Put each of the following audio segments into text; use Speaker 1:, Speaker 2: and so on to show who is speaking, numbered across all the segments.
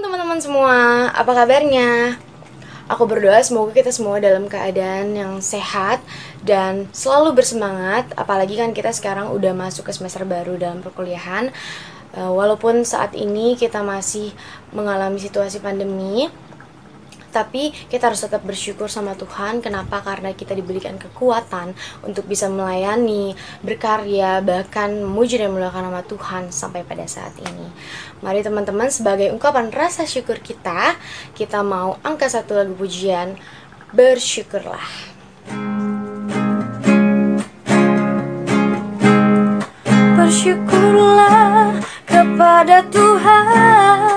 Speaker 1: teman-teman semua, apa kabarnya? Aku berdoa semoga kita semua dalam keadaan yang sehat dan selalu bersemangat. Apalagi kan kita sekarang udah masuk ke semester baru dalam perkuliahan. Walaupun saat ini kita masih mengalami situasi pandemi, tapi kita harus tetap bersyukur sama Tuhan. Kenapa? Karena kita diberikan kekuatan untuk bisa melayani, berkarya, bahkan memuji dan memuliakan nama Tuhan sampai pada saat ini. Mari teman-teman, sebagai ungkapan rasa syukur kita mau angkat satu lagu pujian, Bersyukurlah.
Speaker 2: Bersyukurlah kepada Tuhan,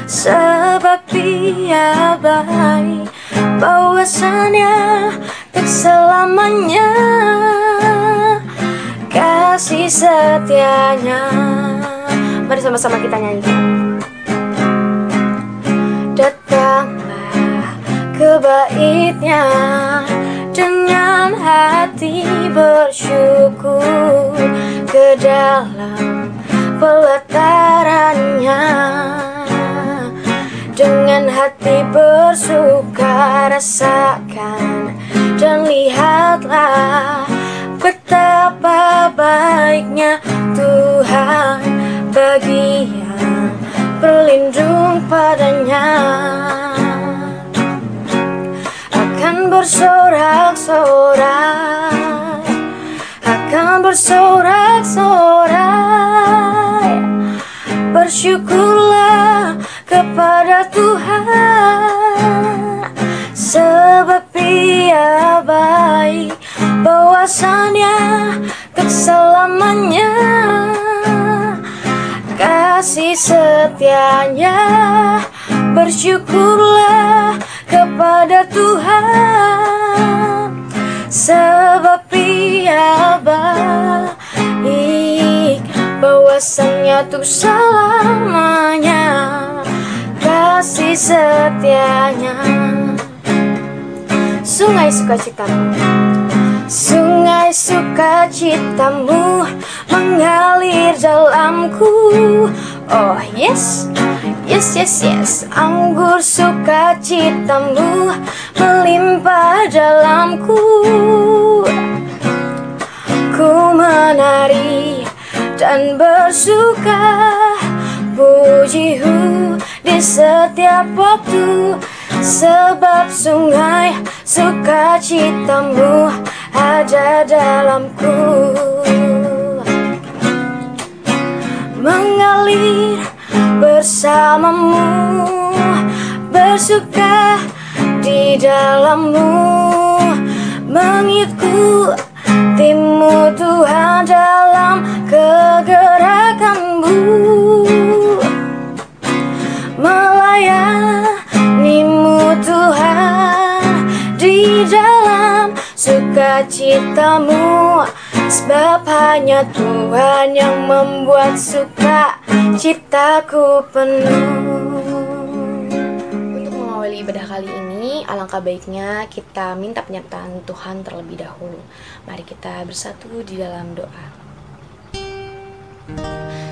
Speaker 2: sebab Dia baik, bahwasannya tak selamanya kasih setianya.
Speaker 1: Mari sama-sama kita nyanyi.
Speaker 2: Datanglah ke bait-Nya dengan hati bersyukur, ke dalam pelataran-Nya dengan hati bersuka. Rasakan dan lihatlah betapa baiknya Tuhan bagi yang berlindung padanya. Akan bersorak-sorai, akan bersorak-sorai. Bersyukurlah kepada Tuhan, sebab Dia baik, bahwasannya tak selamanya kasih setianya. Bersyukurlah kepada Tuhan, sebab Dia baik, bahwasannya tuh selamanya kasih setianya.
Speaker 1: Sungai sukacitamu,
Speaker 2: sungai sukacitamu mengalir dalamku. Oh yes, yes, yes, yes. Anggur sukacitamu melimpah dalamku. Ku menari dan bersuka, pujiku di setiap waktu, sebab sungai sukacitamu ada dalamku. Mengalir bersamamu, bersuka di dalammu, mengikutimu Tuhan dalam kegerakanmu, melayanimu Tuhan di dalam sukacitamu, sebab hanya Tuhan yang membuat sukacitaku penuh.
Speaker 1: Untuk mengawali ibadah kali ini, alangkah baiknya kita minta penyertaan Tuhan terlebih dahulu. Mari kita bersatu di dalam doa.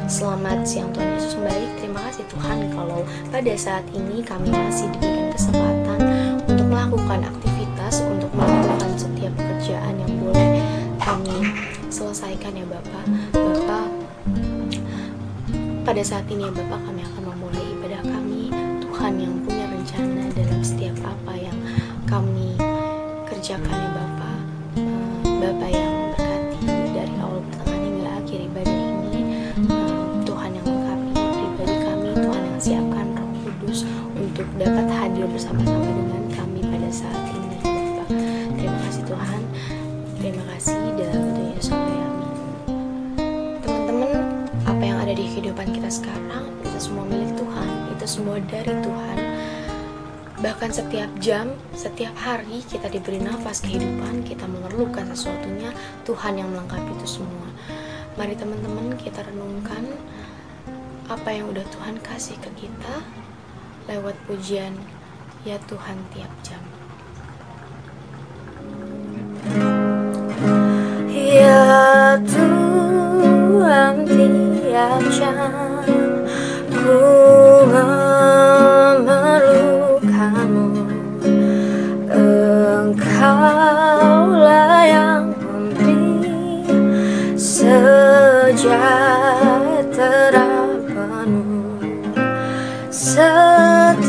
Speaker 1: Selamat siang Tuhan Yesus baik. Terima kasih Tuhan kalau pada saat ini kami masih diberikan kesempatan untuk melakukan aktivitas, untuk melakukan setiap pekerjaan yang boleh kami selesaikan ya Bapak. Bapak, pada saat ini ya Bapak, kami akan memulai ibadah kami. Tuhan yang punya rencana dalam setiap apa yang kami kerjakan ya Bapak. Bapak yang berkati dari awal pertengahan hingga akhir ibadah ini. Tuhan yang mengkapi pribadi kami, Tuhan yang siapkan Roh Kudus untuk dapat hadir bersama-sama dengan kami pada saat ini Bapak. Terima kasih Tuhan. Terima kasih dalam nama Yesus. Amin. Teman-teman, apa yang ada di kehidupan kita sekarang itu semua milik Tuhan, itu semua dari Tuhan. Bahkan setiap jam, setiap hari kita diberi nafas kehidupan, kita memerlukan sesuatunya, Tuhan yang melengkapi itu semua. Mari teman-teman kita renungkan apa yang udah Tuhan kasih ke kita lewat pujian Ya Tuhan tiap jam.
Speaker 2: Ya Tuhan tiap jam ku terpenuh setiap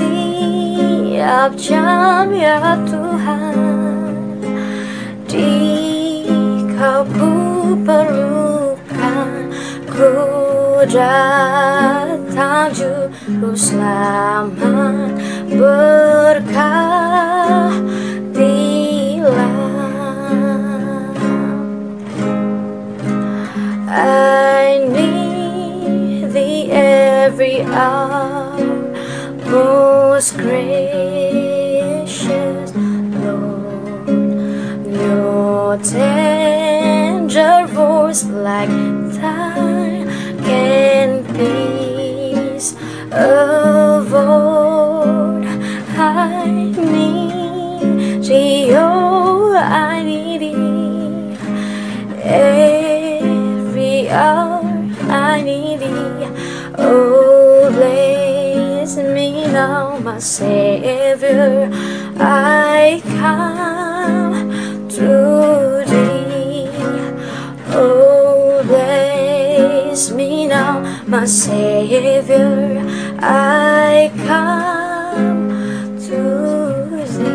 Speaker 2: jam ya Tuhan. Di Kau ku perlukan, ku datang juru selamat, berkatilah. I need Thee every hour, most gracious Lord. Your tender voice like Thine can peace afford. I need Thee, oh I need Thee every hour, I need Thee. Oh bless me now, my Savior, I come to Thee. Oh bless me now, my Savior, I come to Thee.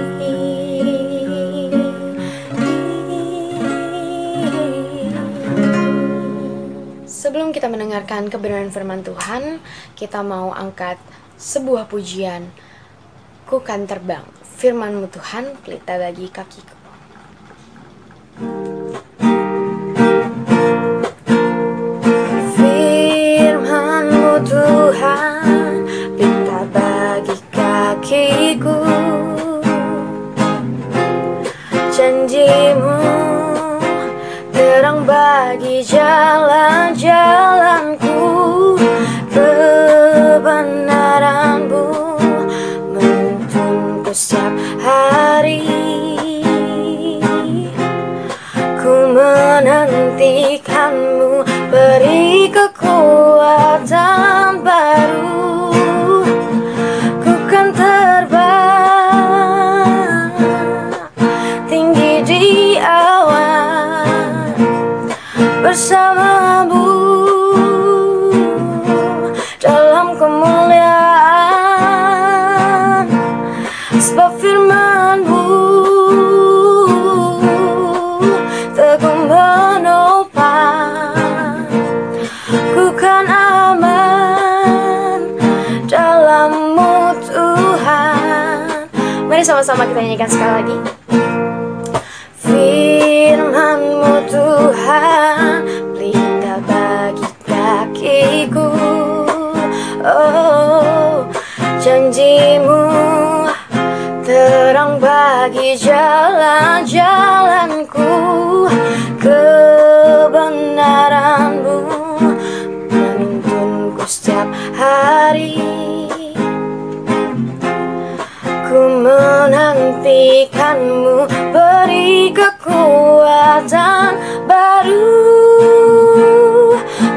Speaker 1: Sebelum kita mendengarkan kebenaran firman Tuhan, kita mau angkat sebuah pujian. Ku kan terbang, firman-Mu Tuhan, pelita bagi kakiku.
Speaker 2: Firman-Mu Tuhan, pelita bagi kakiku. Janji-Mu terang bagi jalan-jalanku. Kebenaran-Mu menuntunku setiap hari. Ku menantikan-Mu, beri kekuatan baru. Ku kan terbang tinggi di awan bersama-Mu dalam kemuliaan. Sebab firman-Mu teguh menopang, ku kan aman dalam-Mu Tuhan. Mari sama-sama kita nyanyikan sekali lagi. Firman-Mu Tuhan, pelita bagi kakiku. Oh, janji-Mu terang bagi jalan-jalanku. Kebenaran-Mu menuntunku setiap hari. Ku menantikan-Mu, beri kekuatan baru.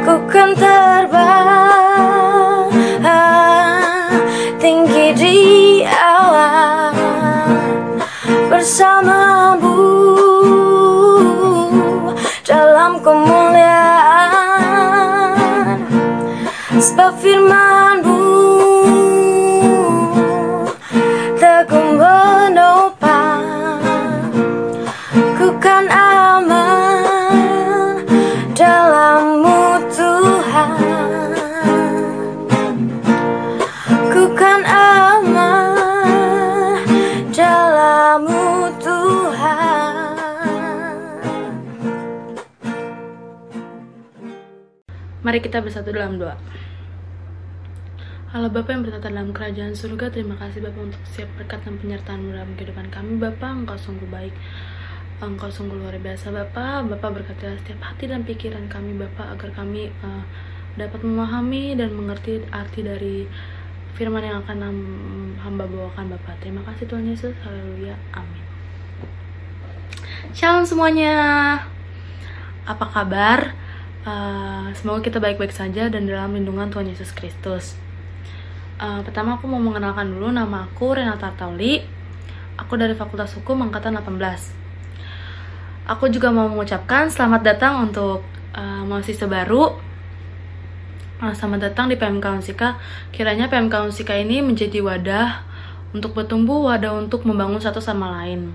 Speaker 2: Ku kan terbang tinggi di awan bersama-Mu dalam kemuliaan. Sebab firman-Mu teguh menopang, ku kan aman dalam-Mu Tuhan. Ku kan aman dalam-Mu Tuhan.
Speaker 1: Mari kita bersatu dalam doa. Halo Bapa yang bertata dalam kerajaan surga, terima kasih Bapa untuk setiap berkat dan penyertaan-Mu dalam kehidupan kami. Bapa, Engkau sungguh baik, Engkau sungguh luar biasa Bapa. Bapa berkatilah setiap hati dan pikiran kami Bapa, agar kami dapat memahami dan mengerti arti dari firman yang akan hamba bawakan Bapa. Terima kasih Tuhan Yesus, haleluya, amin. Shalom semuanya, apa kabar? Semoga kita baik-baik saja dan dalam lindungan Tuhan Yesus Kristus. Pertama aku mau mengenalkan dulu, nama aku Renata Artauli. Aku dari Fakultas Hukum Angkatan 18. Aku juga mau mengucapkan selamat datang untuk mahasiswa baru
Speaker 3: Selamat datang di PMK Unsika. Kiranya PMK Unsika ini menjadi wadah untuk bertumbuh, wadah untuk membangun satu sama lain.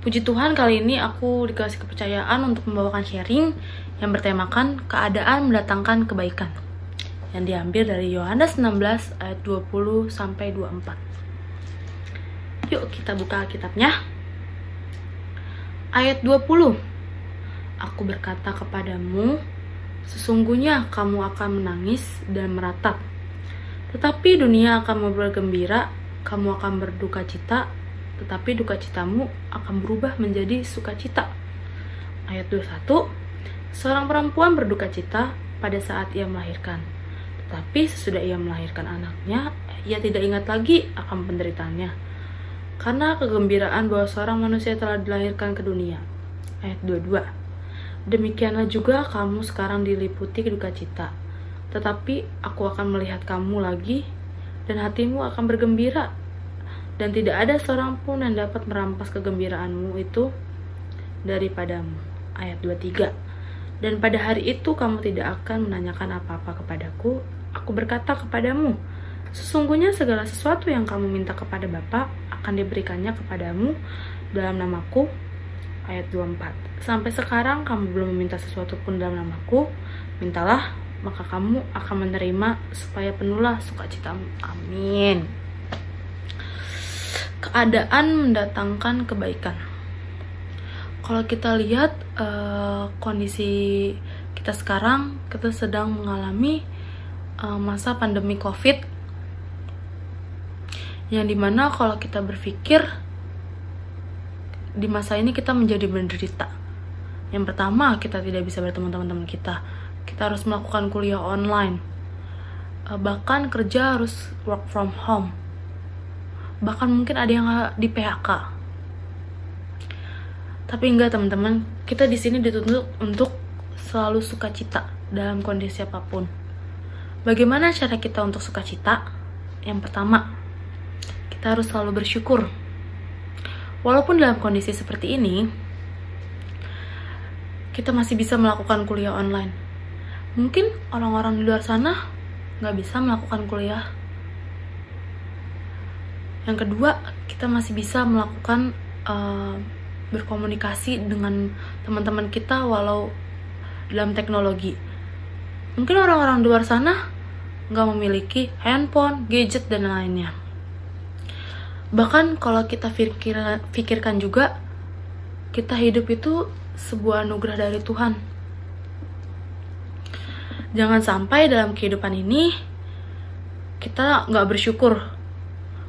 Speaker 3: Puji Tuhan, kali ini aku dikasih kepercayaan untuk membawakan sharing yang bertemakan keadaan mendatangkan kebaikan, yang diambil dari Yohanes 16 ayat 20 sampai 24. Yuk kita buka kitabnya. Ayat 20. Aku berkata kepadamu, sesungguhnya kamu akan menangis dan meratap, tetapi dunia akan bergembira. Kamu akan berduka cita, tetapi duka citamu akan berubah menjadi sukacita. Ayat 21. Seorang perempuan berduka cita pada saat ia melahirkan, tetapi sesudah ia melahirkan anaknya, ia tidak ingat lagi akan penderitaannya, karena kegembiraan bahwa seorang manusia telah dilahirkan ke dunia. Ayat 22. Demikianlah juga kamu sekarang diliputi duka cita, tetapi aku akan melihat kamu lagi, dan hatimu akan bergembira, dan tidak ada seorang pun yang dapat merampas kegembiraanmu itu daripadamu. Ayat 23. Dan pada hari itu kamu tidak akan menanyakan apa-apa kepadaku. Aku berkata kepadamu, sesungguhnya segala sesuatu yang kamu minta kepada Bapa akan diberikannya kepadamu dalam namaku. Ayat 24. Sampai sekarang kamu belum meminta sesuatu pun dalam namaku. Mintalah, maka kamu akan menerima, supaya penuhlah sukacitamu. Amin. Keadaan mendatangkan kebaikan. Kalau kita lihat kondisi kita sekarang, kita sedang mengalami masa pandemi COVID, yang dimana kalau kita berpikir di masa ini kita menjadi menderita. Yang pertama, kita tidak bisa bertemu teman-teman kita. Kita harus melakukan kuliah online. Bahkan kerja harus work from home. Bahkan mungkin ada yang di PHK. Tapi enggak teman-teman, kita di sini dituntut untuk selalu sukacita dalam kondisi apapun. Bagaimana cara kita untuk sukacita? Yang pertama, kita harus selalu bersyukur. Walaupun dalam kondisi seperti ini, kita masih bisa melakukan kuliah online. Mungkin orang-orang di luar sana nggak bisa melakukan kuliah. Yang kedua, kita masih bisa melakukan berkomunikasi dengan teman-teman kita walau dalam teknologi. Mungkin orang-orang di luar sana nggak memiliki handphone, gadget, dan lainnya. Bahkan kalau kita pikirkan juga, kita hidup itu sebuah anugerah dari Tuhan. Jangan sampai dalam kehidupan ini kita nggak bersyukur.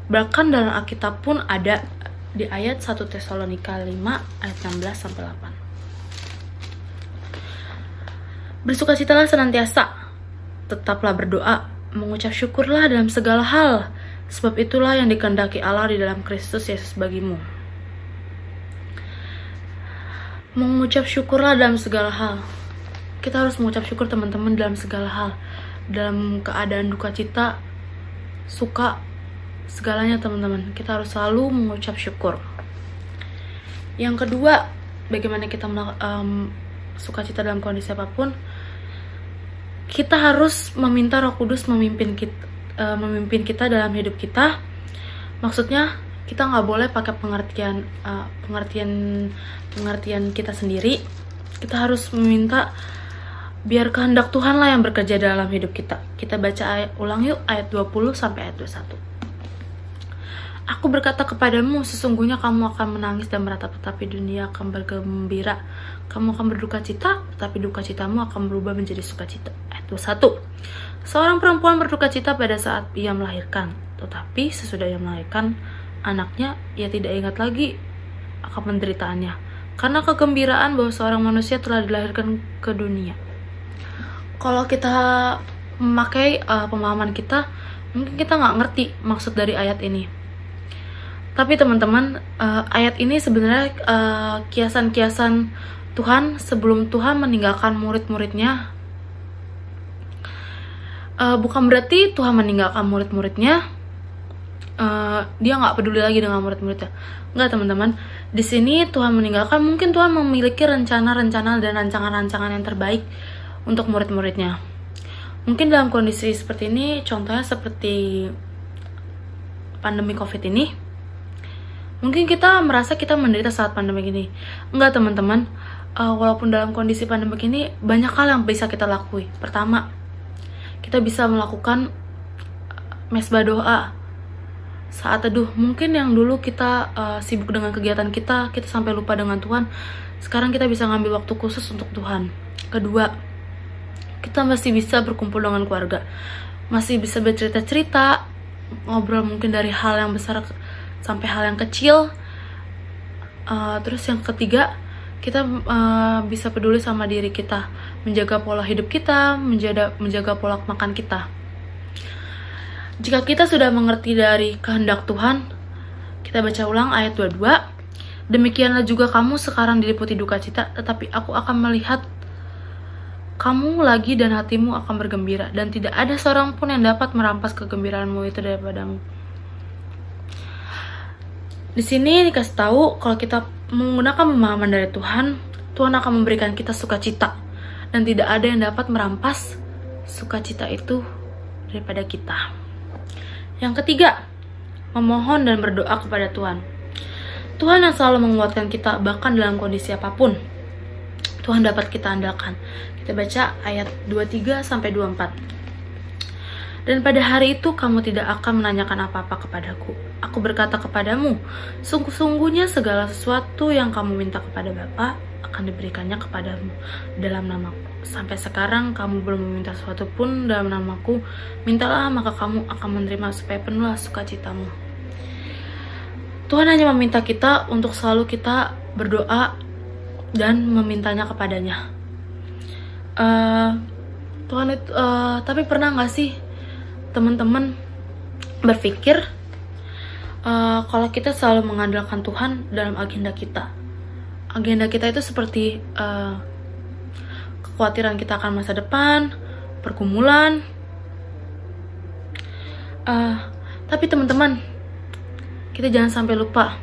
Speaker 3: Bahkan dalam Alkitab pun ada di ayat 1 Tesalonika 5 ayat 16-8. Bersukacitalah senantiasa, tetaplah berdoa, mengucap syukurlah dalam segala hal, sebab itulah yang dikehendaki Allah di dalam Kristus Yesus bagimu. Mengucap syukurlah dalam segala hal. Kita harus mengucap syukur teman-teman dalam segala hal. Dalam keadaan duka cita, suka, segalanya teman-teman, kita harus selalu mengucap syukur. Yang kedua, bagaimana kita sukacita dalam kondisi apapun? Kita harus meminta Roh Kudus memimpin kita dalam hidup kita. Maksudnya kita nggak boleh pakai pengertian kita sendiri. Kita harus meminta biar kehendak Tuhan lah yang bekerja dalam hidup kita. Kita baca ulang yuk ayat 20 sampai ayat 21. Aku berkata kepadamu, sesungguhnya kamu akan menangis dan meratap, tetapi dunia akan bergembira. Kamu akan berduka cita, tetapi duka citamu akan berubah menjadi sukacita. Ayat 21. Seorang perempuan berduka cita pada saat ia melahirkan, tetapi sesudah ia melahirkan anaknya, ia tidak ingat lagi akan penderitaannya, karena kegembiraan bahwa seorang manusia telah dilahirkan ke dunia. Kalau kita memakai pemahaman kita, mungkin kita nggak ngerti maksud dari ayat ini. Tapi teman-teman, ayat ini sebenarnya kiasan-kiasan Tuhan sebelum Tuhan meninggalkan murid-muridnya. Bukan berarti Tuhan meninggalkan murid-muridnya, dia nggak peduli lagi dengan murid-muridnya. Nggak teman-teman, di sini Tuhan meninggalkan, mungkin Tuhan memiliki rencana-rencana dan rancangan-rancangan yang terbaik untuk murid-muridnya. Mungkin dalam kondisi seperti ini, contohnya seperti pandemi COVID ini, mungkin kita merasa kita menderita saat pandemi ini. Enggak teman-teman, walaupun dalam kondisi pandemi ini banyak hal yang bisa kita lakui. Pertama, kita bisa melakukan mesbah doa saat teduh. Mungkin yang dulu kita sibuk dengan kegiatan kita sampai lupa dengan Tuhan. Sekarang kita bisa ngambil waktu khusus untuk Tuhan. Kedua, kita masih bisa berkumpul dengan keluarga, masih bisa bercerita-cerita, ngobrol mungkin dari hal yang besar sampai hal yang kecil. Terus yang ketiga, kita bisa peduli sama diri kita, menjaga pola hidup kita, menjaga pola makan kita. Jika kita sudah mengerti dari kehendak Tuhan, kita baca ulang ayat 22. Demikianlah juga kamu sekarang diliputi duka cita, tetapi aku akan melihat kamu lagi dan hatimu akan bergembira, dan tidak ada seorang pun yang dapat merampas kegembiraanmu itu daripadamu. Di sini dikasih tahu kalau kita menggunakan pemahaman dari Tuhan, Tuhan akan memberikan kita sukacita, dan tidak ada yang dapat merampas sukacita itu daripada kita. Yang ketiga, memohon dan berdoa kepada Tuhan. Tuhan yang selalu menguatkan kita bahkan dalam kondisi apapun. Tuhan dapat kita andalkan. Kita baca ayat 23 sampai 24. Dan pada hari itu kamu tidak akan menanyakan apa-apa kepadaku. Aku berkata kepadamu, sungguh-sungguhnya segala sesuatu yang kamu minta kepada Bapa akan diberikannya kepadamu dalam namaku. Sampai sekarang kamu belum meminta sesuatu pun dalam namaku. Mintalah maka kamu akan menerima supaya penuhlah sukacitamu. Tuhan hanya meminta kita untuk selalu kita berdoa dan memintanya kepadanya. Tuhan itu, tapi pernah nggak sih teman-teman berpikir kalau kita selalu mengandalkan Tuhan dalam agenda kita? Agenda kita itu seperti kekhawatiran kita akan masa depan, pergumulan. Tapi teman-teman, kita jangan sampai lupa,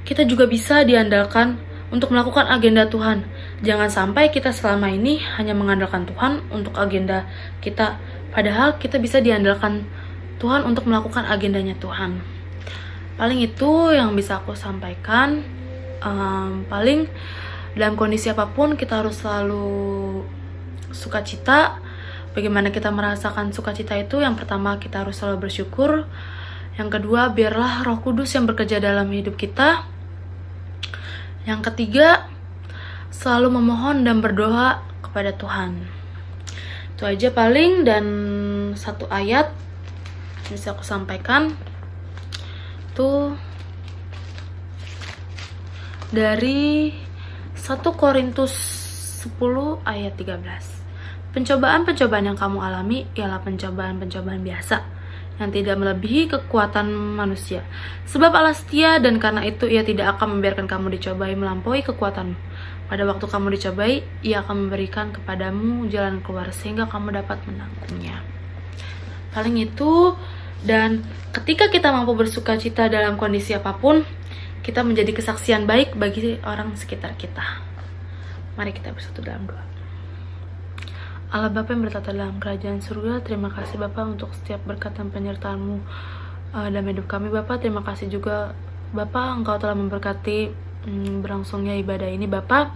Speaker 3: kita juga bisa diandalkan untuk melakukan agenda Tuhan. Jangan sampai kita selama ini hanya mengandalkan Tuhan untuk agenda kita, padahal kita bisa diandalkan Tuhan untuk melakukan agendanya Tuhan. Paling itu yang bisa aku sampaikan. Paling dalam kondisi apapun kita harus selalu sukacita. Bagaimana kita merasakan sukacita itu? Yang pertama, kita harus selalu bersyukur. Yang kedua, biarlah Roh Kudus yang bekerja dalam hidup kita. Yang ketiga, selalu memohon dan berdoa kepada Tuhan. Itu aja paling, dan satu ayat bisa aku sampaikan tuh dari 1 Korintus 10 ayat 13. Pencobaan-pencobaan yang kamu alami ialah pencobaan-pencobaan biasa yang tidak melebihi kekuatan manusia. Sebab Allah setia, dan karena itu Ia tidak akan membiarkan kamu dicobai melampaui kekuatanmu. Pada waktu kamu dicobai, Ia akan memberikan kepadamu jalan keluar sehingga kamu dapat menanggungnya. Paling itu, dan ketika kita mampu bersukacita dalam kondisi apapun, kita menjadi kesaksian baik bagi orang sekitar kita. Mari kita bersatu dalam doa. Allah Bapa yang bertata dalam kerajaan surga, terima kasih Bapa untuk setiap berkat dan penyertaan-Mu dalam hidup kami Bapa. Terima kasih juga Bapa, Engkau telah memberkati berlangsungnya ibadah ini Bapa.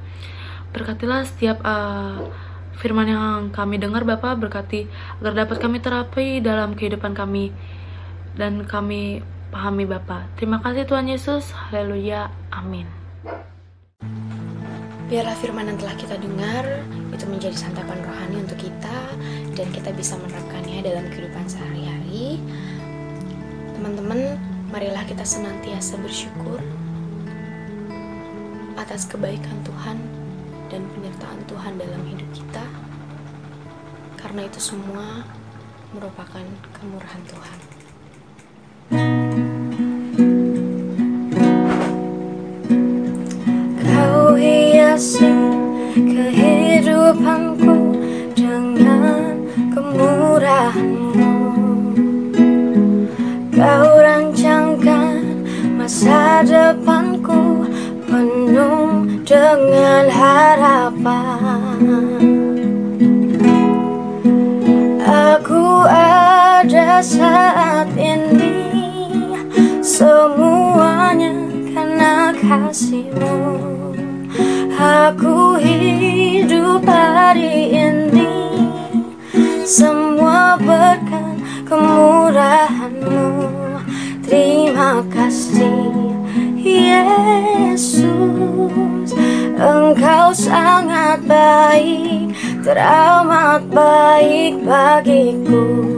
Speaker 3: Berkatilah setiap firman yang kami dengar Bapa, berkati agar dapat kami terapi dalam kehidupan kami dan kami pahami Bapa. Terima kasih Tuhan Yesus, haleluya, amin.
Speaker 1: Biarlah firman yang telah kita dengar itu menjadi santapan rohani untuk kita, dan kita bisa menerapkannya dalam kehidupan sehari-hari. Teman-teman, marilah kita senantiasa bersyukur atas kebaikan Tuhan dan penyertaan Tuhan dalam hidup kita, karena itu semua merupakan kemurahan Tuhan.
Speaker 2: Kau hiasi kehidupanku dengan kemurahan-Mu. Kau rancangkan masa depanku penuh dengan harapan. ada saat ini, semuanya karena kasih-Mu. Aku hidup hari ini, semua berkat kemurahan-Mu. Terima kasih Yesus, Engkau sangat baik, teramat baik bagiku.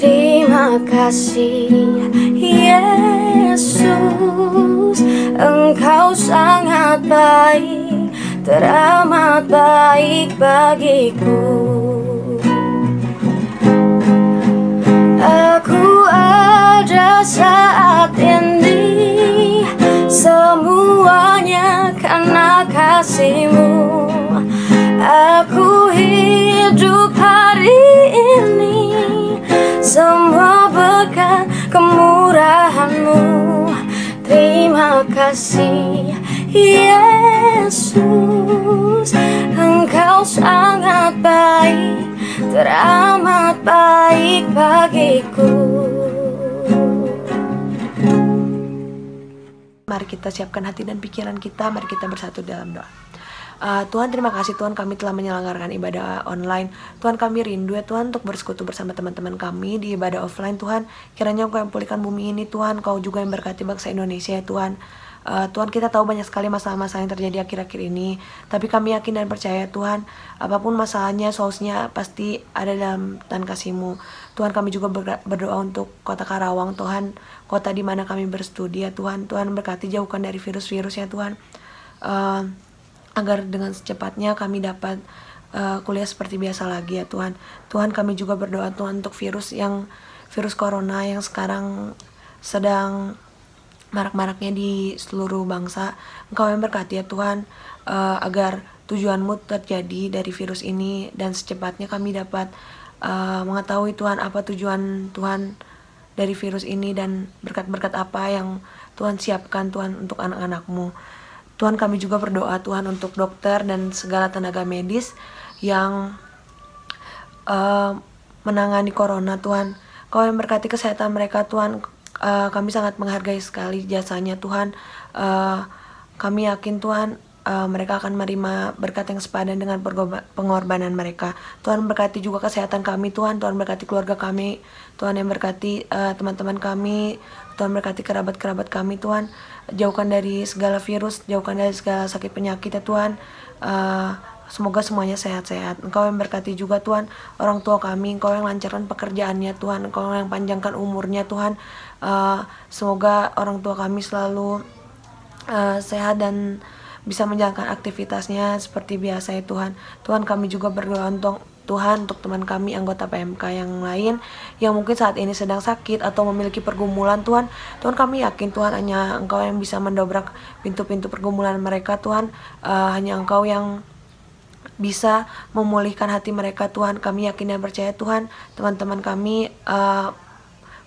Speaker 2: Terima kasih Yesus, Engkau sangat baik, teramat baik bagiku. Aku ada saat ini, semuanya karena kasih-Mu. Aku hidup hari ini, semua berkat kemurahan-Mu. Terima kasih Yesus, Engkau sangat baik, teramat baik bagiku.
Speaker 4: Mari kita siapkan hati dan pikiran kita, mari kita bersatu dalam doa. Tuhan, terima kasih Tuhan, kami telah menyelenggarakan ibadah online. Tuhan, kami rindu ya Tuhan untuk bersekutu bersama teman-teman kami di ibadah offline. Tuhan, kiranya Engkau yang pulihkan bumi ini Tuhan, Kau juga yang berkati bangsa Indonesia ya Tuhan. Tuhan, kita tahu banyak sekali masalah-masalah yang terjadi akhir-akhir ini, tapi kami yakin dan percaya Tuhan, apapun masalahnya, solusinya pasti ada dalam tangan kasih-Mu. Tuhan, kami juga berdoa untuk kota Karawang Tuhan, kota di mana kami berstudi ya Tuhan. Tuhan, berkati jauhkan dari virus-virus ya Tuhan, agar dengan secepatnya kami dapat kuliah seperti biasa lagi ya Tuhan. Tuhan, kami juga berdoa Tuhan untuk virus corona yang sekarang sedang marak-maraknya di seluruh bangsa. Engkau yang berkati ya Tuhan, agar tujuan-Mu terjadi dari virus ini, dan secepatnya kami dapat mengetahui Tuhan apa tujuan Tuhan dari virus ini, dan berkat-berkat apa yang Tuhan siapkan Tuhan untuk anak-anak-Mu. Tuhan, kami juga berdoa Tuhan untuk dokter dan segala tenaga medis yang menangani corona Tuhan. Kau yang berkati kesehatan mereka Tuhan. Kami sangat menghargai sekali jasanya Tuhan. Kami yakin Tuhan, mereka akan menerima berkat yang sepadan dengan pengorbanan mereka. Tuhan, berkati juga kesehatan kami Tuhan. Tuhan, berkati keluarga kami. Tuhan, yang berkati teman-teman kami. Tuhan, berkati kerabat-kerabat kami Tuhan. Jauhkan dari segala virus, jauhkan dari segala sakit penyakit ya Tuhan. Semoga semuanya sehat-sehat. Engkau yang berkati juga Tuhan orang tua kami. Engkau yang lancarkan pekerjaannya Tuhan. Engkau yang panjangkan umurnya Tuhan. Semoga orang tua kami selalu sehat dan bisa menjalankan aktivitasnya seperti biasa ya Tuhan. Tuhan, kami juga berdoa untuk Tuhan, untuk teman kami anggota PMK yang lain yang mungkin saat ini sedang sakit atau memiliki pergumulan Tuhan. Tuhan, kami yakin Tuhan hanya Engkau yang bisa mendobrak pintu-pintu pergumulan mereka Tuhan. Hanya Engkau yang bisa memulihkan hati mereka Tuhan. Kami yakin dan percaya Tuhan, teman-teman kami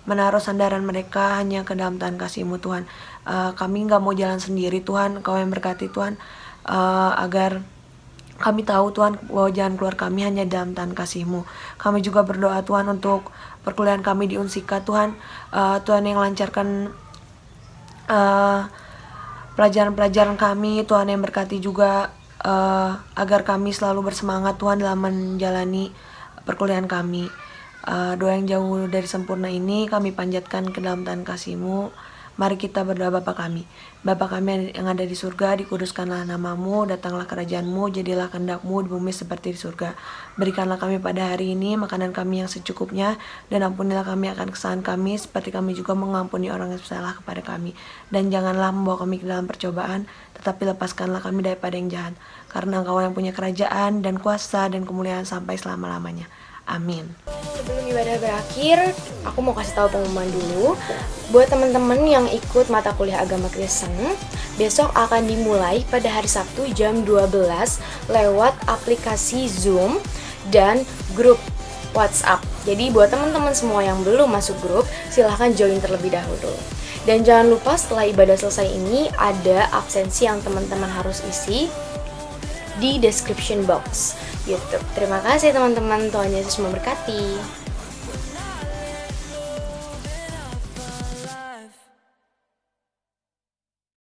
Speaker 4: menaruh sandaran mereka hanya ke dalam tangan kasih-Mu Tuhan. Kami gak mau jalan sendiri Tuhan. Engkau yang berkati Tuhan, agar kami tahu Tuhan bahwa jalan keluar kami hanya dalam tangan kasih-Mu. Kami juga berdoa Tuhan untuk perkuliahan kami di Unsika Tuhan. Tuhan yang lancarkan pelajaran-pelajaran kami. Tuhan yang berkati juga agar kami selalu bersemangat Tuhan dalam menjalani perkuliahan kami. Doa yang jauh dari sempurna ini kami panjatkan ke dalam tangan kasih-Mu. Mari kita berdoa. Bapa kami yang ada di surga, dikuduskanlah nama-Mu, datanglah kerajaan-Mu, jadilah kehendak-Mu di bumi seperti di surga. Berikanlah kami pada hari ini makanan kami yang secukupnya, dan ampunilah kami akan kesalahan kami, seperti kami juga mengampuni orang yang bersalah kepada kami. Dan janganlah membawa kami ke dalam percobaan, tetapi lepaskanlah kami daripada yang jahat. Karena Engkau yang punya kerajaan dan kuasa dan kemuliaan sampai selama-lamanya. Amin.
Speaker 1: Sebelum ibadah berakhir, aku mau kasih tahu pengumuman dulu. Buat teman-teman yang ikut mata kuliah agama Kristen, besok akan dimulai pada hari Sabtu jam 12 lewat aplikasi Zoom dan grup WhatsApp. Jadi buat teman-teman semua yang belum masuk grup, silahkan join terlebih dahulu. Dan jangan lupa setelah ibadah selesai ini ada absensi yang teman-teman harus isi. di description box YouTube. Terima kasih teman-teman, Tuhan Yesus memberkati.